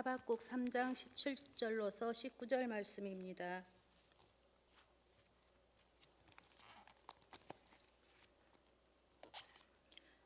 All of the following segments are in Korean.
하박국 3장 17절로서 19절 말씀입니다.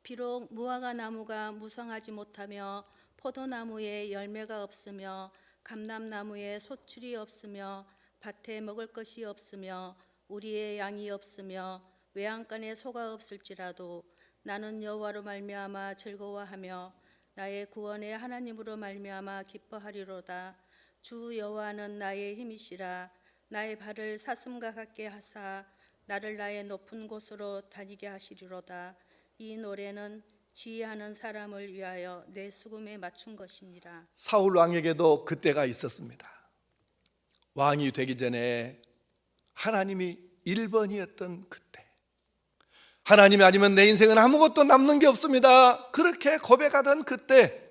비록 무화과 나무가 무성하지 못하며 포도나무에 열매가 없으며 감람나무에 소출이 없으며 밭에 먹을 것이 없으며 우리의 양이 없으며 외양간에 소가 없을지라도 나는 여호와로 말미암아 즐거워하며 나의 구원의 하나님으로 말미암아 기뻐하리로다. 주 여호와는 나의 힘이시라. 나의 발을 사슴과 같게 하사 나를 나의 높은 곳으로 다니게 하시리로다. 이 노래는 지휘하는 사람을 위하여 내 수금에 맞춘 것이니라. 사울 왕에게도 그때가 있었습니다. 왕이 되기 전에 하나님이 1번이었던 그때, 하나님이 아니면 내 인생은 아무것도 남는 게 없습니다, 그렇게 고백하던 그때,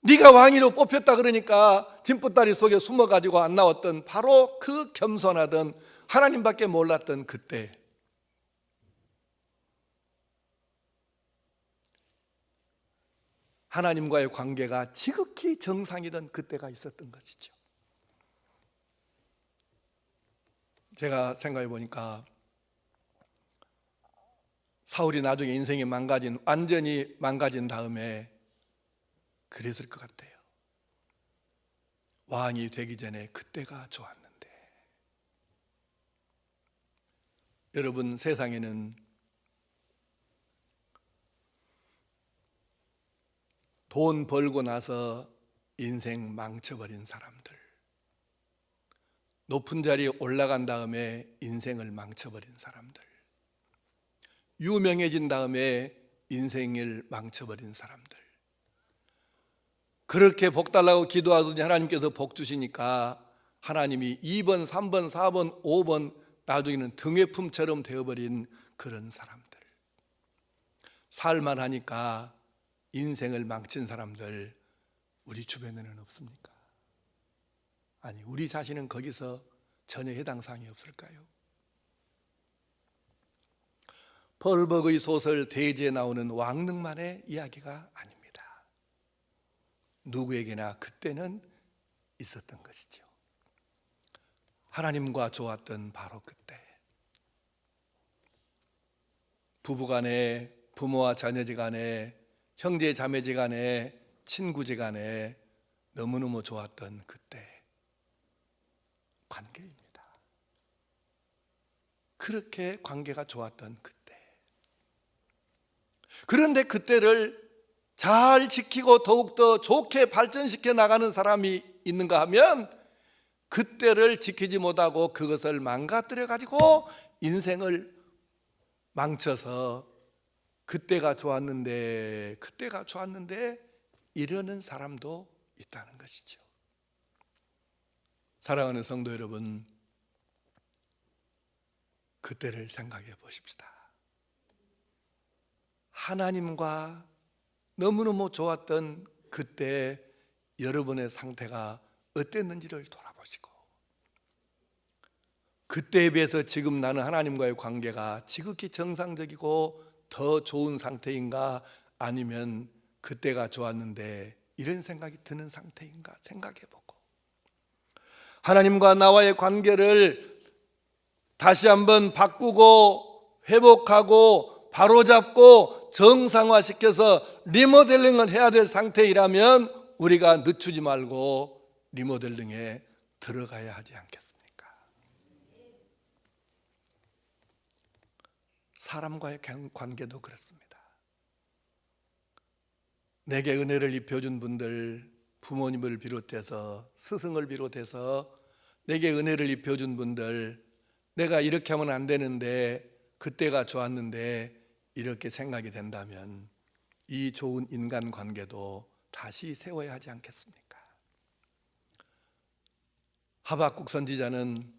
네가 왕위로 뽑혔다 그러니까 진보다리 속에 숨어가지고 안 나왔던 바로 그 겸손하던 하나님밖에 몰랐던 그때, 하나님과의 관계가 지극히 정상이던 그때가 있었던 것이죠. 제가 생각해 보니까 사울이 나중에 인생이 완전히 망가진 다음에 그랬을 것 같아요. 왕이 되기 전에 그때가 좋았는데. 여러분, 세상에는 돈 벌고 나서 인생 망쳐버린 사람들, 높은 자리에 올라간 다음에 인생을 망쳐버린 사람들, 유명해진 다음에 인생을 망쳐버린 사람들, 그렇게 복 달라고 기도하더니 하나님께서 복 주시니까 하나님이 2번, 3번, 4번, 5번 나중에는 등회품처럼 되어버린 그런 사람들, 살만하니까 인생을 망친 사람들 우리 주변에는 없습니까? 아니, 우리 자신은 거기서 전혀 해당 사항이 없을까요? 벌벅의 소설 대지에 나오는 왕릉만의 이야기가 아닙니다. 누구에게나 그때는 있었던 것이죠. 하나님과 좋았던 바로 그때, 부부간에, 부모와 자녀지간에, 형제 자매지간에, 친구지간에 너무너무 좋았던 그때 관계입니다. 그렇게 관계가 좋았던 그때, 그런데 그때를 잘 지키고 더욱더 좋게 발전시켜 나가는 사람이 있는가 하면, 그때를 지키지 못하고 그것을 망가뜨려 가지고 인생을 망쳐서 그때가 좋았는데 이러는 사람도 있다는 것이죠. 사랑하는 성도 여러분, 그때를 생각해 보십시다. 하나님과 너무너무 좋았던 그때 여러분의 상태가 어땠는지를 돌아보시고, 그때에 비해서 지금 나는 하나님과의 관계가 지극히 정상적이고 더 좋은 상태인가, 아니면 그때가 좋았는데 이런 생각이 드는 상태인가 생각해보고, 하나님과 나와의 관계를 다시 한번 바꾸고 회복하고 바로잡고 정상화시켜서 리모델링을 해야 될 상태이라면 우리가 늦추지 말고 리모델링에 들어가야 하지 않겠습니까? 사람과의 관계도 그렇습니다. 내게 은혜를 입혀준 분들, 부모님을 비롯해서, 스승을 비롯해서 내게 은혜를 입혀준 분들, 내가 이렇게 하면 안 되는데 그때가 좋았는데 이렇게 생각이 된다면 이 좋은 인간관계도 다시 세워야 하지 않겠습니까? 하박국 선지자는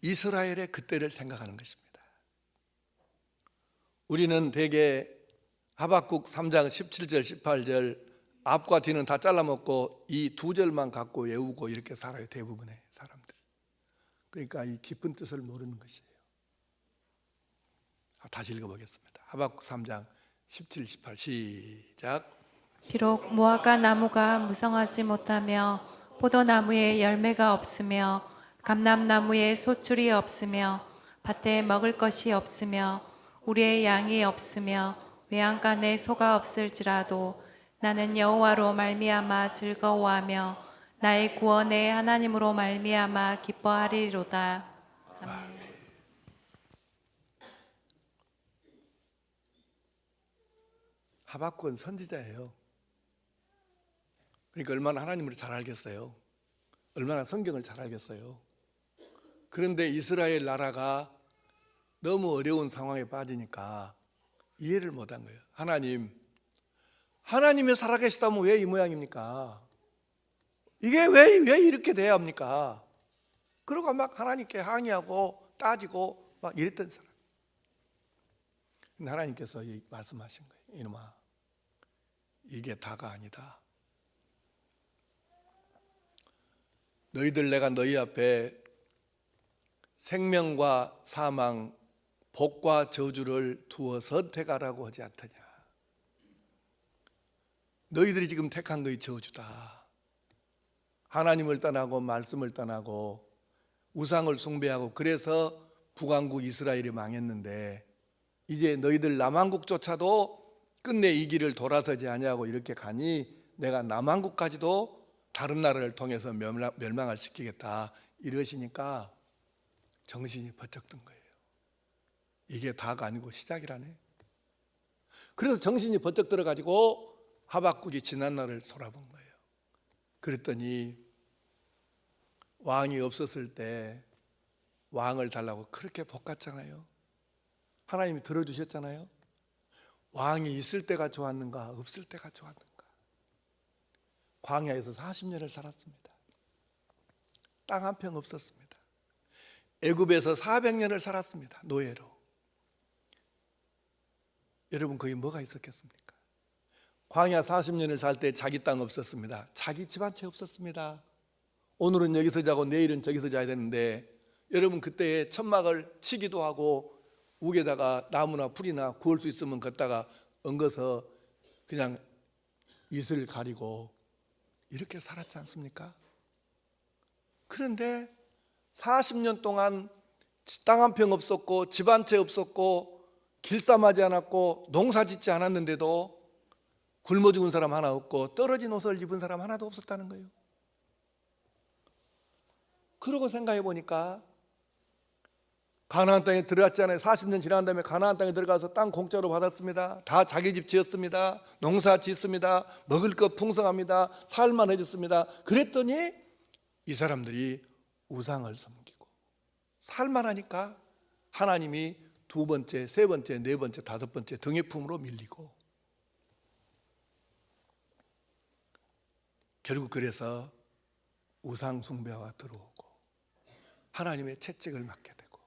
이스라엘의 그때를 생각하는 것입니다. 우리는 대개 하박국 3장 17절 18절 앞과 뒤는 다 잘라먹고 이 두 절만 갖고 외우고 이렇게 살아요, 대부분의 사람들이. 그러니까 이 깊은 뜻을 모르는 것이에요. 다시 읽어보겠습니다. 하박국 3장 17, 18 시작. 비록 무화과 나무가 무성하지 못하며 포도나무에 열매가 없으며 감람나무에 소출이 없으며 밭에 먹을 것이 없으며 우리의 양이 없으며 외양간에 소가 없을지라도 나는 여호와로 말미암아 즐거워하며 나의 구원의 하나님으로 말미암아 기뻐하리로다. 아멘. 하박국은 선지자예요. 그러니까 얼마나 하나님을 잘 알겠어요. 얼마나 성경을 잘 알겠어요. 그런데 이스라엘 나라가 너무 어려운 상황에 빠지니까 이해를 못한 거예요. 하나님이 살아계시다면 왜 이 모양입니까? 이게 왜 이렇게 돼야 합니까? 그러고 막 하나님께 항의하고 따지고 막 이랬던 사람. 근데 하나님께서 말씀하신 거예요. 이놈아, 이게 다가 아니다. 너희들 내가 너희 앞에 생명과 사망, 복과 저주를 두어 선택하라고 하지 않더냐. 너희들이 지금 택한 것이 저주다. 하나님을 떠나고 말씀을 떠나고 우상을 숭배하고 그래서 북왕국 이스라엘이 망했는데 이제 너희들 남왕국조차도 끝내 이 길을 돌아서지 아니하고 이렇게 가니 내가 남왕국까지도 다른 나라를 통해서 멸망을 시키겠다 이러시니까 정신이 번쩍 든 거예요. 이게 다가 아니고 시작이라네. 그래서 정신이 번쩍 들어가지고 하박국이 지난 날을 돌아본 거예요. 그랬더니 왕이 없었을 때 왕을 달라고 그렇게 볶았잖아요. 하나님이 들어주셨잖아요. 왕이 있을 때가 좋았는가 없을 때가 좋았는가. 광야에서 40년을 살았습니다. 땅 한 평 없었습니다. 애굽에서 400년을 살았습니다. 노예로. 여러분 거기 뭐가 있었겠습니까? 광야 40년을 살 때 자기 땅 없었습니다. 자기 집 한 채 없었습니다. 오늘은 여기서 자고 내일은 저기서 자야 되는데 여러분 그때에 천막을 치기도 하고 우에다가 나무나 풀이나 구울 수 있으면 걷다가 엉거서 그냥 이슬 가리고 이렇게 살았지 않습니까? 그런데 40년 동안 땅 한 평 없었고 집 한 채 없었고 길쌈하지 않았고 농사 짓지 않았는데도 굶어 죽은 사람 하나 없고 떨어진 옷을 입은 사람 하나도 없었다는 거예요. 그러고 생각해 보니까 가나안 땅에 들어갔잖아요. 40년 지난 다음에 가나안 땅에 들어가서 땅 공짜로 받았습니다. 다 자기 집 지었습니다. 농사 짓습니다. 먹을 것 풍성합니다. 살만해졌습니다. 그랬더니 이 사람들이 우상을 섬기고 살만하니까 하나님이 두 번째, 세 번째, 네 번째, 다섯 번째 등의 품으로 밀리고 결국 그래서 우상 숭배가 들어오고 하나님의 채찍을 맞게 되고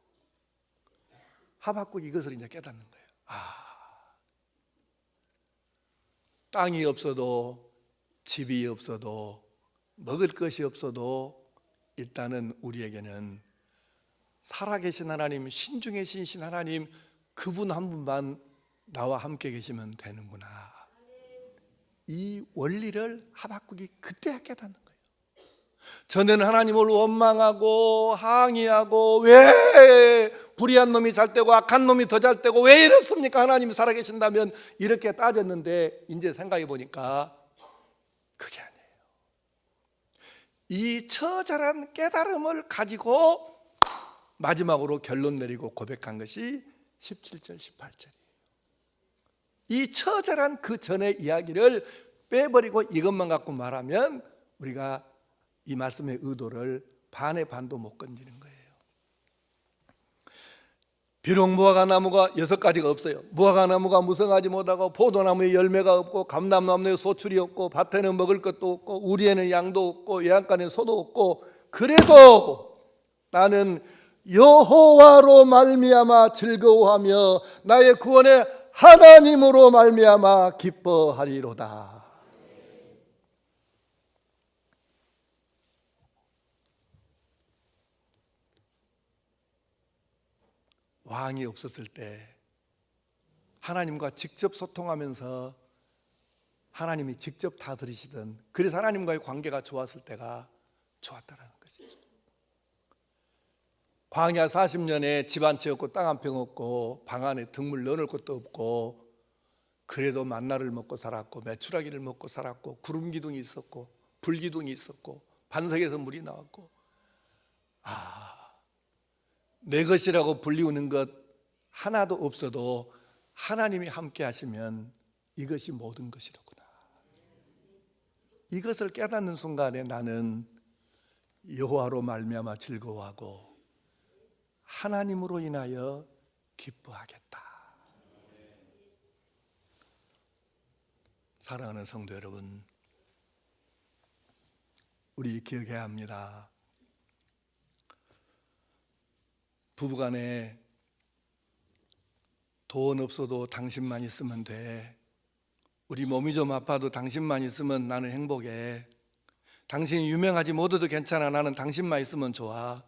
하박국이 이것을 이제 깨닫는 거예요. 땅이 없어도 집이 없어도 먹을 것이 없어도 일단은 우리에게는 살아계신 하나님, 신중에 신신 하나님 그분 한 분만 나와 함께 계시면 되는구나. 이 원리를 하박국이 그때 깨닫는 거예요. 전에는 하나님을 원망하고 항의하고 왜 불의한 놈이 잘 되고 악한 놈이 더 잘 되고 왜 이렇습니까? 하나님이 살아계신다면 이렇게 따졌는데 이제 생각해 보니까 그게 아니에요. 이 처절한 깨달음을 가지고 마지막으로 결론 내리고 고백한 것이 17절 18절이에요. 이 처절한 그 전의 이야기를 빼버리고 이것만 갖고 말하면 우리가 이 말씀의 의도를 반의 반도 못 건지는 거예요. 비록 무화과 나무가 6가지가 없어요. 무화과 나무가 무성하지 못하고 포도나무에 열매가 없고 감람나무에 소출이 없고 밭에는 먹을 것도 없고 우리에는 양도 없고 외양간에 소도 없고 그래도 나는 여호와로 말미암아 즐거워하며 나의 구원의 하나님으로 말미암아 기뻐하리로다. 왕이 없었을 때 하나님과 직접 소통하면서 하나님이 직접 다 들으시던, 그래서 하나님과의 관계가 좋았을 때가 좋았다라는 것이죠. 광야 40년에 집 한 채 없고 땅 한 평 없고 방 안에 등물 넣어놓을 것도 없고, 그래도 만나를 먹고 살았고 메추라기를 먹고 살았고, 구름 기둥이 있었고 불 기둥이 있었고 반석에서 물이 나왔고, 내 것이라고 불리우는 것 하나도 없어도 하나님이 함께 하시면 이것이 모든 것이로구나. 이것을 깨닫는 순간에 나는 여호와로 말미암아 즐거워하고 하나님으로 인하여 기뻐하겠다. 사랑하는 성도 여러분, 우리 기억해야 합니다. 부부간에 돈 없어도 당신만 있으면 돼. 우리 몸이 좀 아파도 당신만 있으면 나는 행복해. 당신이 유명하지 못해도 괜찮아. 나는 당신만 있으면 좋아.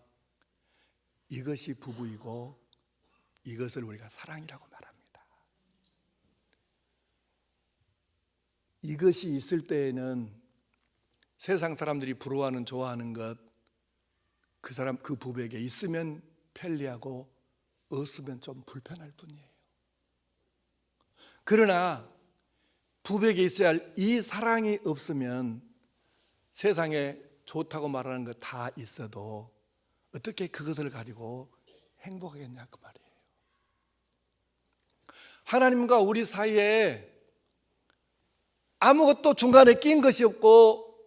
이것이 부부이고 이것을 우리가 사랑이라고 말합니다. 이것이 있을 때에는 세상 사람들이 부러워하는, 좋아하는 것, 그 부부에게 있으면 편리하고 없으면 좀 불편할 뿐이에요. 그러나 부부에게 있어야 할 이 사랑이 없으면 세상에 좋다고 말하는 것 다 있어도 어떻게 그것을 가지고 행복하겠냐 그 말이에요. 하나님과 우리 사이에 아무것도 중간에 낀 것이 없고,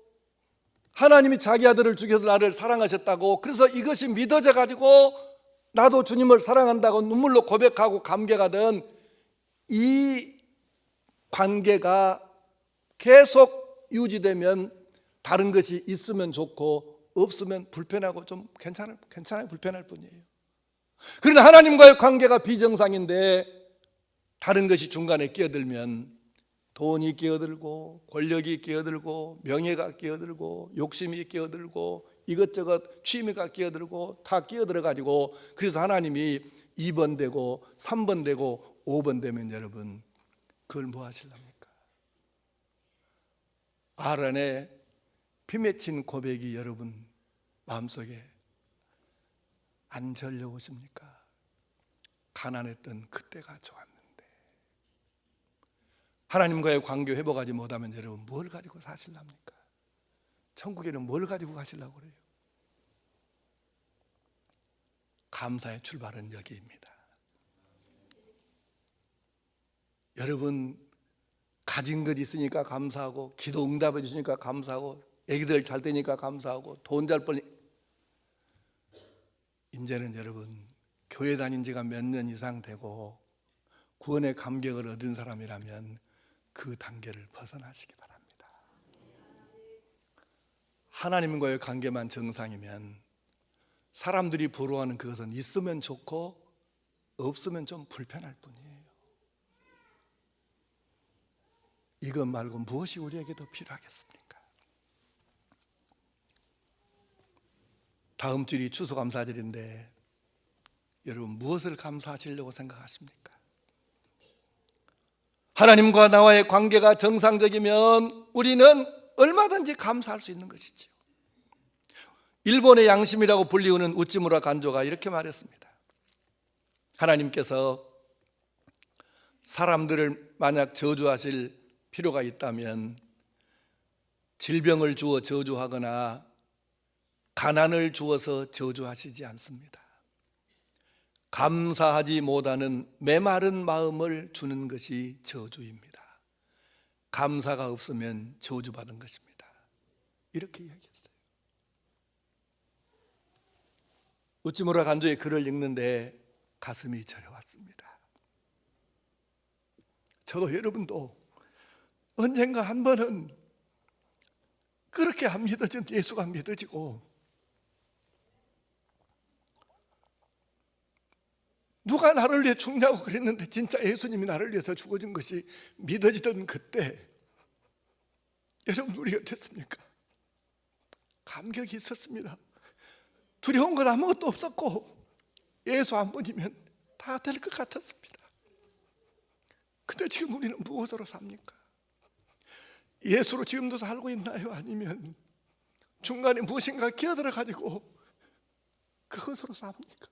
하나님이 자기 아들을 죽여서 나를 사랑하셨다고, 그래서 이것이 믿어져 가지고 나도 주님을 사랑한다고 눈물로 고백하고 감격하던 이 관계가 계속 유지되면 다른 것이 있으면 좋고 없으면 불편하고 좀 괜찮아요. 불편할 뿐이에요. 그러나 하나님과의 관계가 비정상인데 다른 것이 중간에 끼어들면 돈이 끼어들고 권력이 끼어들고 명예가 끼어들고 욕심이 끼어들고 이것저것 취미가 끼어들고 다 끼어들어 가지고, 그래서 하나님이 2번 되고 3번 되고 5번 되면 여러분 그걸 뭐 하실랍니까? 아란의 피 맺힌 고백이 여러분 마음속에 안 절려오십니까? 가난했던 그때가 좋았는데 하나님과의 관계 회복하지 못하면 여러분 뭘 가지고 사실랍니까? 천국에는 뭘 가지고 가시려고 그래요? 감사의 출발은 여기입니다. 여러분 가진 것 있으니까 감사하고, 기도 응답해 주시니까 감사하고, 애기들 잘 되니까 감사하고, 돈 잘 벌니, 이제는 여러분 교회 다닌 지가 몇 년 이상 되고 구원의 감격을 얻은 사람이라면 그 단계를 벗어나시기 바랍니다. 하나님과의 관계만 정상이면 사람들이 부러워하는 그것은 있으면 좋고 없으면 좀 불편할 뿐이에요. 이것 말고 무엇이 우리에게 더 필요하겠습니까? 다음 주일이 추수감사절인데 여러분 무엇을 감사하시려고 생각하십니까? 하나님과 나와의 관계가 정상적이면 우리는 얼마든지 감사할 수 있는 것이죠. 일본의 양심이라고 불리우는 우찌무라 간조가 이렇게 말했습니다. 하나님께서 사람들을 만약 저주하실 필요가 있다면 질병을 주어 저주하거나 가난을 주어서 저주하시지 않습니다. 감사하지 못하는 메마른 마음을 주는 것이 저주입니다. 감사가 없으면 저주받은 것입니다. 이렇게 이야기했어요. 우찌무라 간조의 글을 읽는데 가슴이 저려왔습니다. 저도 여러분도 언젠가 한 번은 그렇게 안 믿어진 예수가 믿어지고, 누가 나를 위해 죽냐고 그랬는데 진짜 예수님이 나를 위해서 죽어준 것이 믿어지던 그때 여러분 우리가 됐습니까? 감격이 있었습니다. 두려운 건 아무것도 없었고 예수 한 분이면 다 될 것 같았습니다. 근데 지금 우리는 무엇으로 삽니까? 예수로 지금도 살고 있나요? 아니면 중간에 무엇인가 끼어들어 가지고 그것으로 삽니까?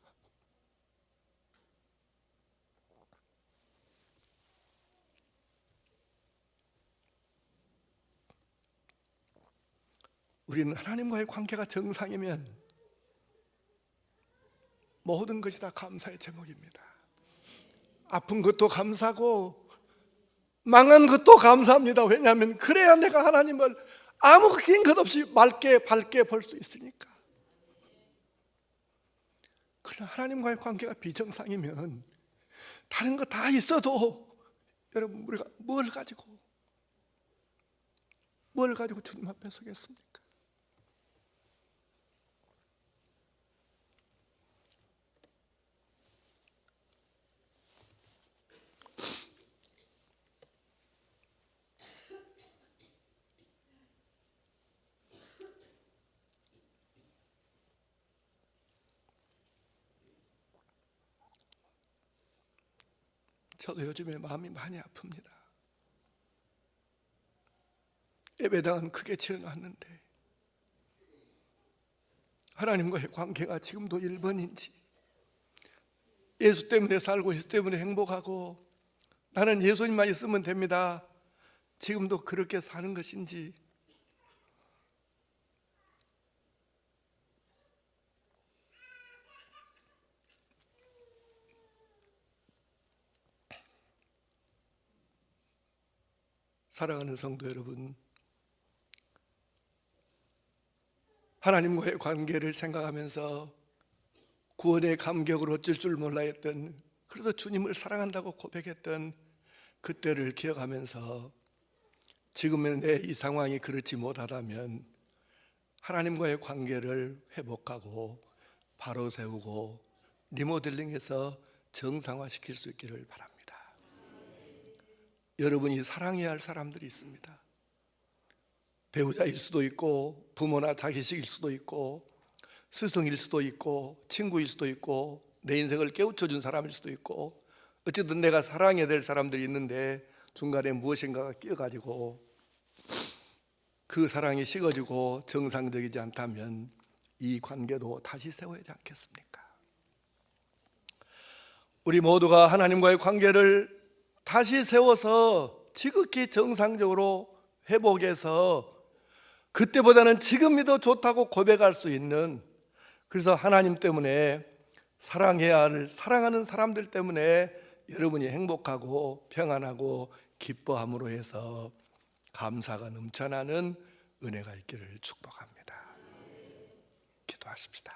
우리는 하나님과의 관계가 정상이면 모든 것이 다 감사의 제목입니다. 아픈 것도 감사고 망한 것도 감사합니다. 왜냐하면 그래야 내가 하나님을 아무 긴 것 없이 밝게 볼 수 있으니까. 그러나 하나님과의 관계가 비정상이면 다른 거 다 있어도 여러분 우리가 뭘 가지고 주님 앞에 서겠습니까? 저도 요즘에 마음이 많이 아픕니다. 예배당은 크게 지어놨는데 하나님과의 관계가 지금도 1번인지, 예수 때문에 살고 예수 때문에 행복하고 나는 예수님만 있으면 됩니다, 지금도 그렇게 사는 것인지, 사랑하는 성도 여러분, 하나님과의 관계를 생각하면서 구원의 감격을 어쩔 줄 몰라 했던, 그래도 주님을 사랑한다고 고백했던 그때를 기억하면서 지금의 내 이 상황이 그렇지 못하다면 하나님과의 관계를 회복하고 바로 세우고 리모델링해서 정상화시킬 수 있기를 바랍니다. 여러분이 사랑해야 할 사람들이 있습니다. 배우자일 수도 있고 부모나 자기식일 수도 있고 스승일 수도 있고 친구일 수도 있고 내 인생을 깨우쳐준 사람일 수도 있고, 어쨌든 내가 사랑해야 될 사람들이 있는데 중간에 무엇인가가 끼어가지고 그 사랑이 식어지고 정상적이지 않다면 이 관계도 다시 세워야 하지 않겠습니까? 우리 모두가 하나님과의 관계를 다시 세워서 지극히 정상적으로 회복해서 그때보다는 지금이 더 좋다고 고백할 수 있는, 그래서 하나님 때문에 사랑해야 할 사랑하는 사람들 때문에 여러분이 행복하고 평안하고 기뻐함으로 해서 감사가 넘쳐나는 은혜가 있기를 축복합니다. 기도하십시다.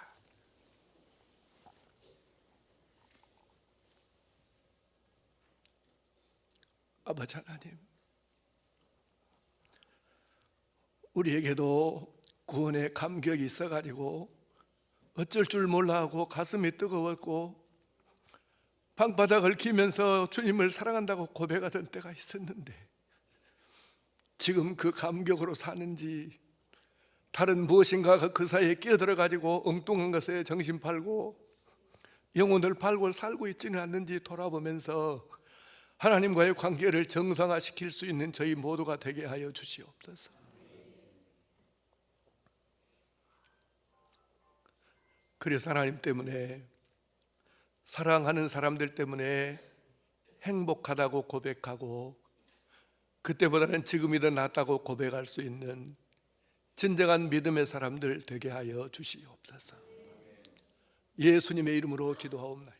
아버지 하나님, 우리에게도 구원의 감격이 있어가지고 어쩔 줄 몰라하고 가슴이 뜨거웠고 방바닥을 기면서 주님을 사랑한다고 고백하던 때가 있었는데, 지금 그 감격으로 사는지 다른 무엇인가가 그 사이에 끼어들어가지고 엉뚱한 것에 정신 팔고 영혼을 팔고 살고 있지는 않는지 돌아보면서 하나님과의 관계를 정상화시킬 수 있는 저희 모두가 되게 하여 주시옵소서. 그래서 하나님 때문에, 사랑하는 사람들 때문에 행복하다고 고백하고 그때보다는 지금이 더 낫다고 고백할 수 있는 진정한 믿음의 사람들 되게 하여 주시옵소서. 예수님의 이름으로 기도하옵나이다.